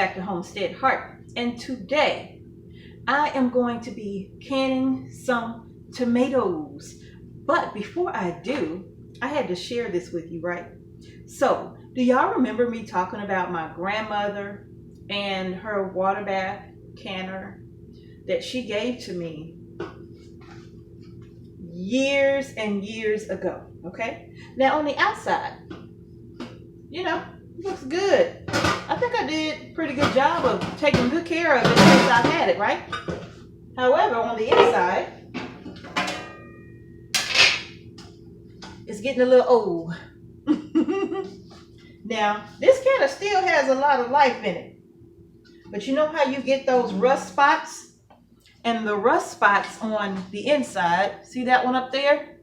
back to Homestead Heart, and today I am going to be canning some tomatoes. But before I do, I had to share this with you, right? So, do y'all remember me talking about my grandmother and her Waterbath canner that she gave to me years and years ago? Okay, now on the outside, looks good. I think I did a pretty good job of taking good care of it since I've had it, right? However, on the inside, it's getting a little old. Now, this canner still has a lot of life in it. But you know how you get those rust spots? And the rust spots on the inside, see that one up there?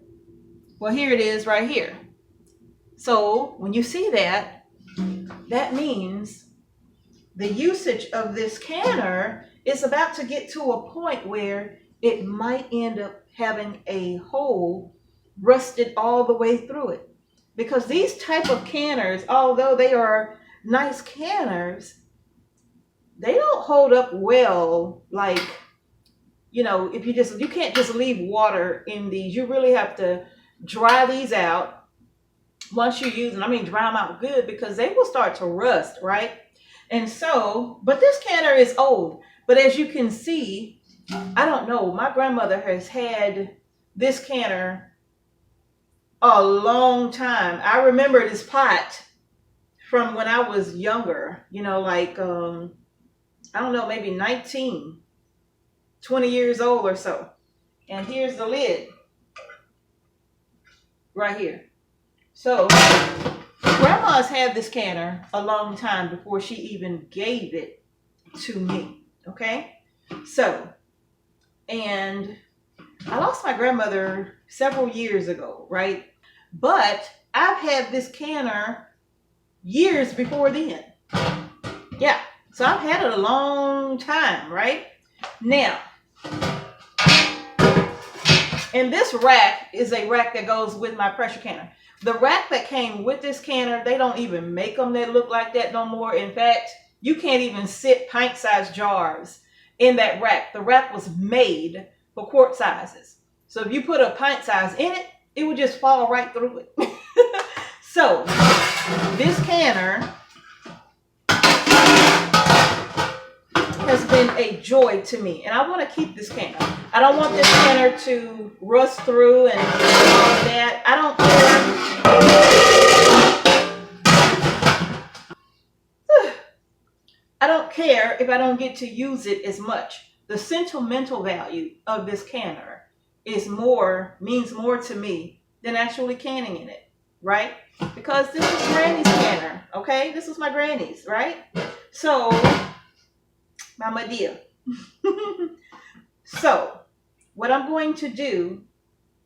Well, here it is right here. So when you see that, that means the usage of this canner is about to get to a point where it might end up having a hole rusted all the way through it. Because these type of canners, although they are nice canners, they don't hold up well. Like, if you can't just leave water in these. You really have to dry these out. Once you use them, dry them out good, because they will start to rust, right? And so, but this canner is old. But as you can see, I don't know, my grandmother has had this canner a long time. I remember this pot from when I was younger, I don't know, maybe 19, 20 years old or so. And here's the lid right here. So grandma's had this canner a long time before she even gave it to me. Okay. So, and I lost my grandmother several years ago, right? But I've had this canner years before then. Yeah. So I've had it a long time, right? Now, and this rack is a rack that goes with my pressure canner. The rack that came with this canner, they don't even make them that look like that no more. In fact, you can't even sit pint-sized jars in that rack. The rack was made for quart sizes. So if you put a pint size in it, it would just fall right through it. So this canner has been a joy to me, and I want to keep this canner. I don't want this canner to rust through and all that. I don't care. I don't care if I don't get to use it as much. The sentimental value of this canner means more to me than actually canning in it, right? Because this is Granny's canner, okay? This is my Granny's, right? So, my Madeas. So, what I'm going to do,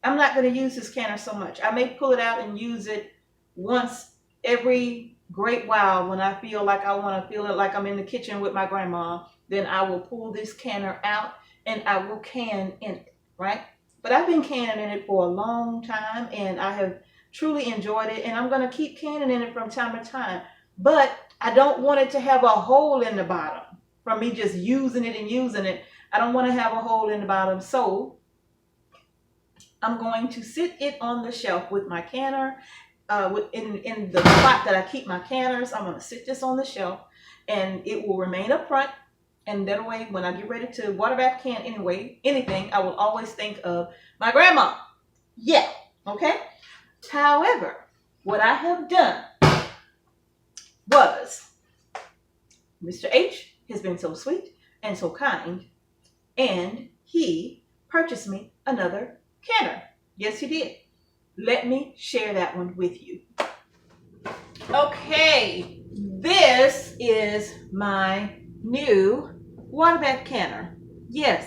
I'm not going to use this canner so much. I may pull it out and use it once every great while when I feel like I want to feel it like I'm in the kitchen with my grandma. Then I will pull this canner out and I will can in it, right? But I've been canning in it for a long time, and I have truly enjoyed it, and I'm going to keep canning in it from time to time. But I don't want it to have a hole in the bottom from me just using it and using it. I don't want to have a hole in the bottom. So I'm going to sit it on the shelf with my canner. In the spot that I keep my canners, I'm going to sit this on the shelf, and it will remain up front. And that way, when I get ready to water bath can anything, I will always think of my grandma. Yeah, okay? However, what I have done was, Mr. H has been so sweet and so kind, and he purchased me another canner. Yes, he did. Let me share that one with you. Okay, this is my new Waterbath canner. Yes.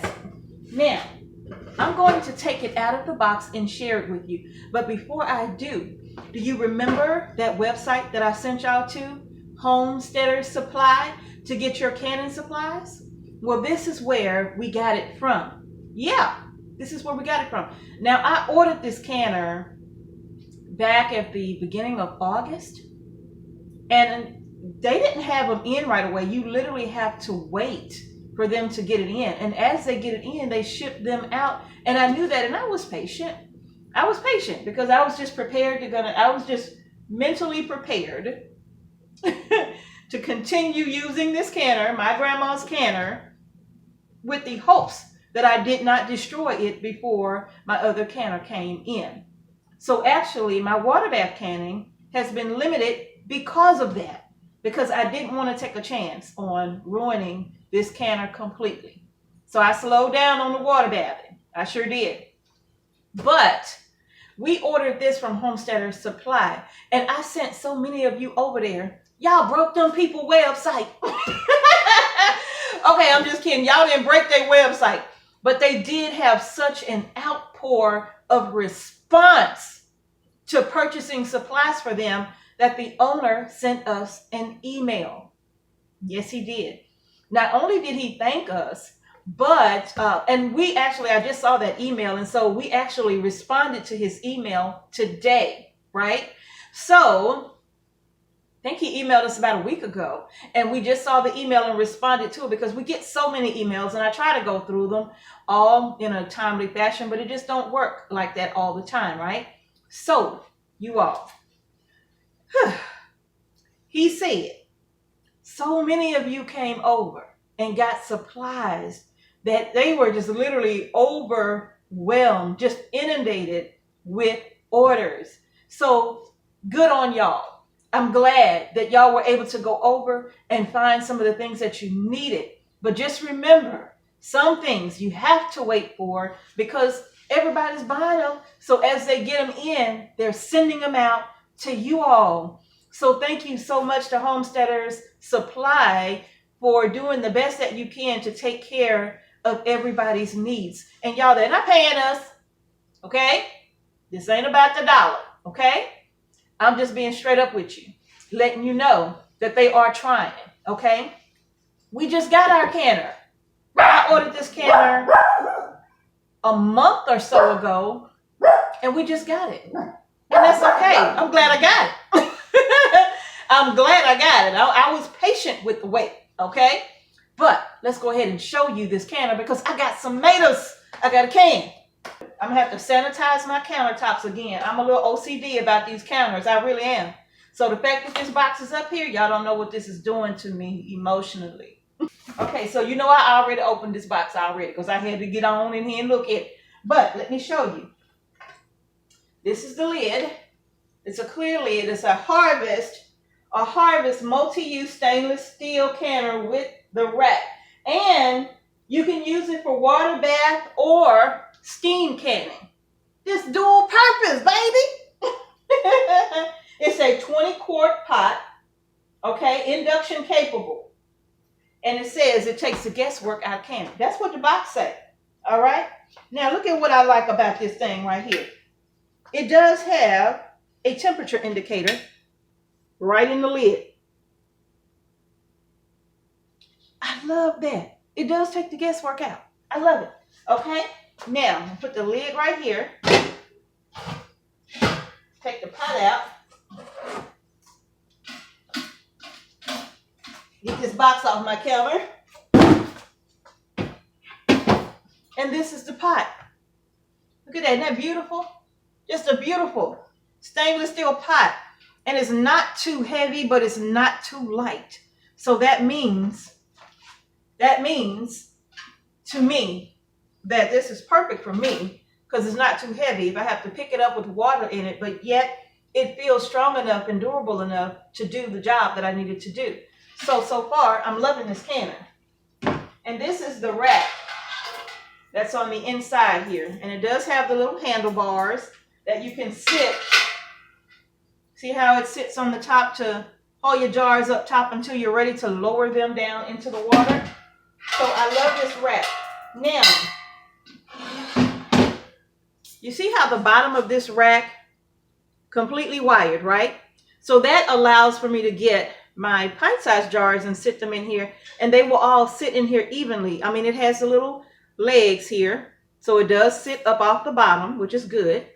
Now, I'm going to take it out of the box and share it with you. But before I do you remember that website that I sent y'all to? Homesteaders Supply, to get your canning supplies? Well, this is where we got it from. Yeah, this is where we got it from. Now, I ordered this canner back at the beginning of August. And they didn't have them in right away. You literally have to wait for them to get it in. And as they get it in, they ship them out. And I knew that, and I was patient. I was patient because I was just prepared I was just mentally prepared to continue using this canner, my grandma's canner, with the hopes that I did not destroy it before my other canner came in. So actually, my water bath canning has been limited because of that, because I didn't want to take a chance on ruining this canner completely. So I slowed down on the water bathing. I sure did. But we ordered this from Homesteader Supply, and I sent so many of you over there. Y'all broke them people website. Okay, I'm just kidding. Y'all didn't break their website, but they did have such an outpour of response to purchasing supplies for them that the owner sent us an email. Yes, he did. Not only did he thank us, but and we actually, I just saw that email, and so we actually responded to his email today, right? So I think he emailed us about a week ago, and we just saw the email and responded to it because we get so many emails, and I try to go through them all in a timely fashion, but it just don't work like that all the time, right? So you all, he said, so many of you came over and got supplies that they were just literally overwhelmed, just inundated with orders. So good on y'all. I'm glad that y'all were able to go over and find some of the things that you needed. But just remember, some things you have to wait for because everybody's buying them. So as they get them in, they're sending them out to you all. So thank you so much to Homesteaders Supply for doing the best that you can to take care of everybody's needs. And y'all, they're not paying us, okay? This ain't about the dollar, okay? I'm just being straight up with you, letting you know that they are trying, okay? We just got our canner. I ordered this canner a month or so ago, and we just got it. And that's okay. I'm glad I got it. I'm glad I got it. I was patient with the wait, okay? But let's go ahead and show you this canner because I got some Madeas. I got a can. I'm gonna have to sanitize my countertops again. I'm a little OCD about these counters. I really am. So the fact that this box is up here, y'all don't know what this is doing to me emotionally. Okay, so you know I already opened this box already because I had to get on in here and look at it. But let me show you. This is the lid. It's a clear lid. It's a Harvest multi-use stainless steel canner with the rack. And you can use it for water bath or steam canning. This dual purpose, baby. It's a 20-quart pot, okay, induction capable. And it says it takes the guesswork out of canning. That's what the box says, all right? Now look at what I like about this thing right here. It does have a temperature indicator right in the lid. I love that. It does take the guesswork out. I love it, okay? Now, I'm gonna put the lid right here. Take the pot out. Get this box off my counter. And this is the pot. Look at that, isn't that beautiful? Just a beautiful stainless steel pot. And it's not too heavy, but it's not too light. So that means to me that this is perfect for me because it's not too heavy if I have to pick it up with water in it, but yet it feels strong enough and durable enough to do the job that I needed to do. So far, I'm loving this canner. And this is the rack that's on the inside here. And it does have the little handlebars that you can sit. See how it sits on the top to hold your jars up top until you're ready to lower them down into the water. So I love this rack. Now, you see how the bottom of this rack completely wired, right? So that allows for me to get my pint-sized jars and sit them in here, and they will all sit in here evenly. I mean, it has the little legs here, so it does sit up off the bottom, which is good.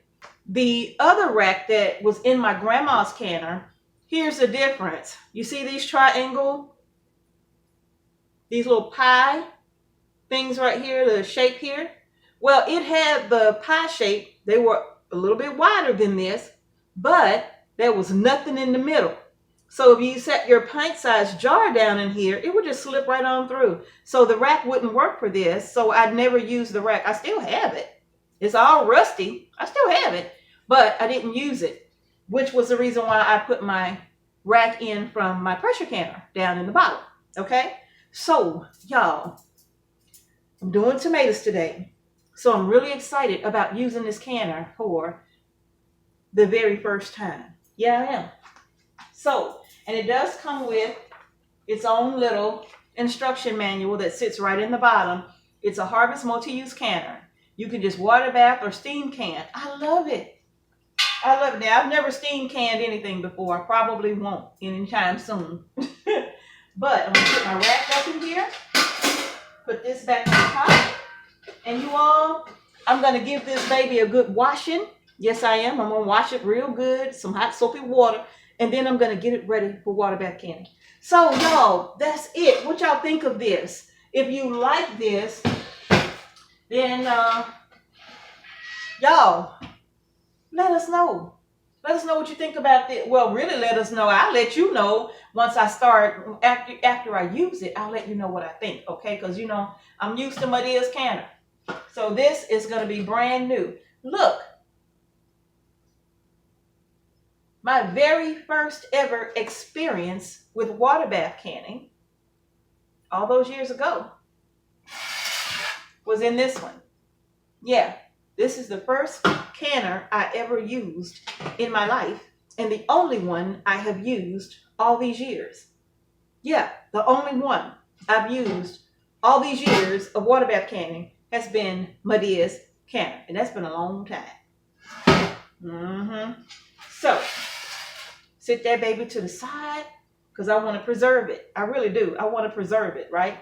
The other rack that was in my grandma's canner Here's the difference. You see these these little pie things right here, the shape here? Well, it had the pie shape. They were a little bit wider than this, but there was nothing in the middle. So if you set your pint-sized jar down in here, it would just slip right on through. So the rack wouldn't work for this, so I'd never use the rack. I still have it. It's all rusty. I still have it, but I didn't use it, which was the reason why I put my rack in from my pressure canner down in the bottom, okay? So, y'all, I'm doing tomatoes today. So I'm really excited about using this canner for the very first time. Yeah, I am. So, and it does come with its own little instruction manual that sits right in the bottom. It's a Harvest multi-use canner. You can just water bath or steam can. I love it. I love it. Now, I've never steam canned anything before. I probably won't anytime soon. But I'm going to put my rack up in here. Put this back on top. And you all, I'm going to give this baby a good washing. Yes, I am. I'm going to wash it real good. Some hot soapy water. And then I'm going to get it ready for water bath canning. So, y'all, that's it. What y'all think of this? If you like this, then, y'all, let us know. Let us know what you think about this. Well, really let us know. I'll let you know once I start, after I use it, I'll let you know what I think, okay? Because, you know, I'm used to Madeas canner. So this is going to be brand new. Look. My very first ever experience with water bath canning, all those years ago, was in this one. Yeah, this is the first canner I ever used in my life, and the only one I have used all these years. Yeah, the only one I've used all these years of water bath canning has been Madeas canner, and that's been a long time. So, sit that baby to the side because I want to preserve it. I really do. I want to preserve it, right?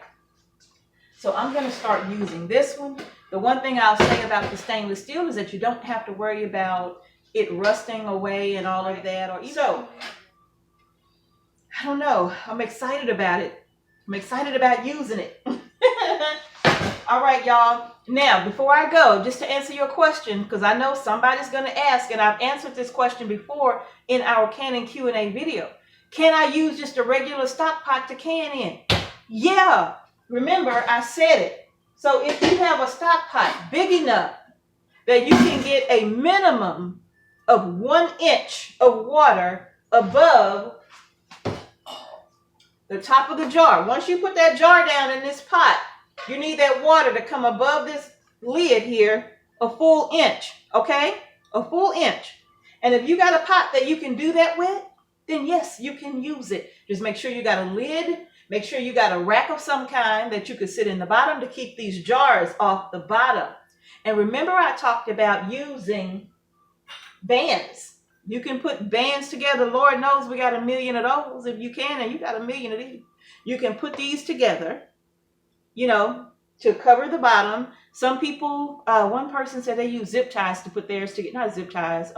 So I'm going to start using this one. The one thing I'll say about the stainless steel is that you don't have to worry about it rusting away and all of that. So, I don't know. I'm excited about it. I'm excited about using it. All right, y'all. Now, before I go, just to answer your question, because I know somebody's going to ask, and I've answered this question before in our canning Q&A video. Can I use just a regular stock pot to can in? Yeah. Remember, I said it. So if you have a stock pot big enough that you can get a minimum of 1 inch of water above the top of the jar. Once you put that jar down in this pot, you need that water to come above this lid here a full inch, okay? A full inch. And if you got a pot that you can do that with, then yes, you can use it. Just make sure you got a lid. Make sure you got a rack of some kind that you could sit in the bottom to keep these jars off the bottom. And remember I talked about using bands. You can put bands together. Lord knows we got a million of those. If you can, and you got a million of these. You can put these together, you know, to cover the bottom. Some people, one person said they use zip ties to put theirs together. Not zip ties,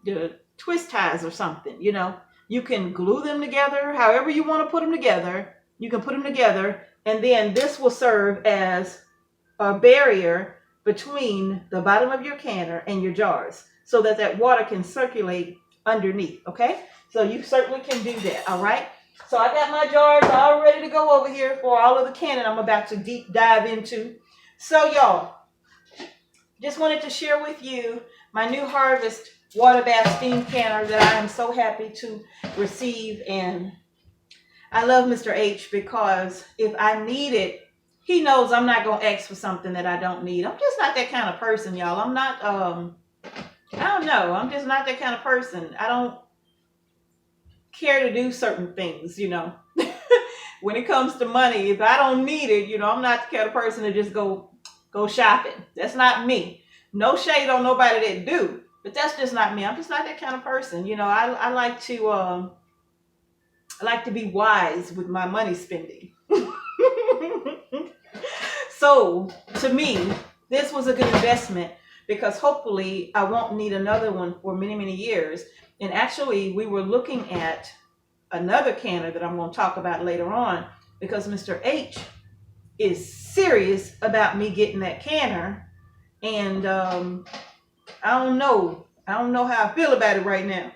the twist ties or something, you know. You can glue them together, however you want to put them together. You can put them together, and then this will serve as a barrier between the bottom of your canner and your jars so that that water can circulate underneath, okay? So you certainly can do that, all right? So I got my jars all ready to go over here for all of the canning I'm about to deep dive into. So y'all, just wanted to share with you my new Harvest water bath steam canner that I am so happy to receive. And I love Mr. H because if I need it, he knows I'm not going to ask for something that I don't need. I'm just not that kind of person, y'all. I'm not, I don't know. I'm just not that kind of person. I don't care to do certain things, you know. When it comes to money, if I don't need it, you know, I'm not the kind of person to just go shopping. That's not me. No shade on nobody that do, but that's just not me. I'm just not that kind of person. You know, I like to be wise with my money spending. So to me, this was a good investment because hopefully I won't need another one for many, many years. And actually, we were looking at another canner that I'm going to talk about later on, because Mr. H is serious about me getting that canner. And I don't know how I feel about it right now.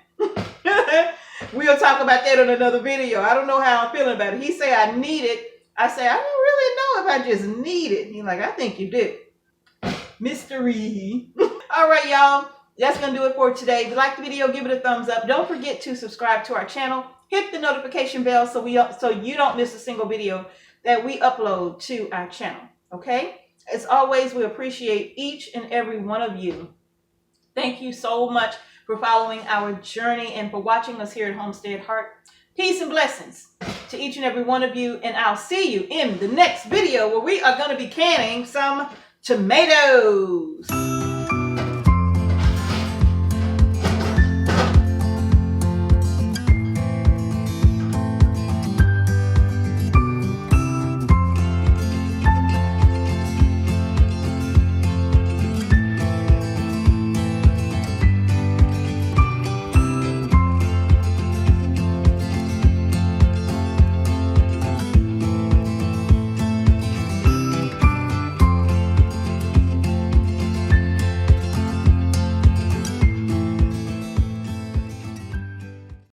We'll talk about that in another video. I don't know how I'm feeling about it. He say I need it. I say, I don't really know if I just need it. He's like, I think you do. Mystery. All right, y'all. That's going to do it for today. If you like the video, give it a thumbs up. Don't forget to subscribe to our channel. Hit the notification bell so you don't miss a single video that we upload to our channel. Okay? As always, we appreciate each and every one of you. Thank you so much for following our journey and for watching us here at Homestead Heart. Peace and blessings to each and every one of you. And I'll see you in the next video where we are going to be canning some tomatoes.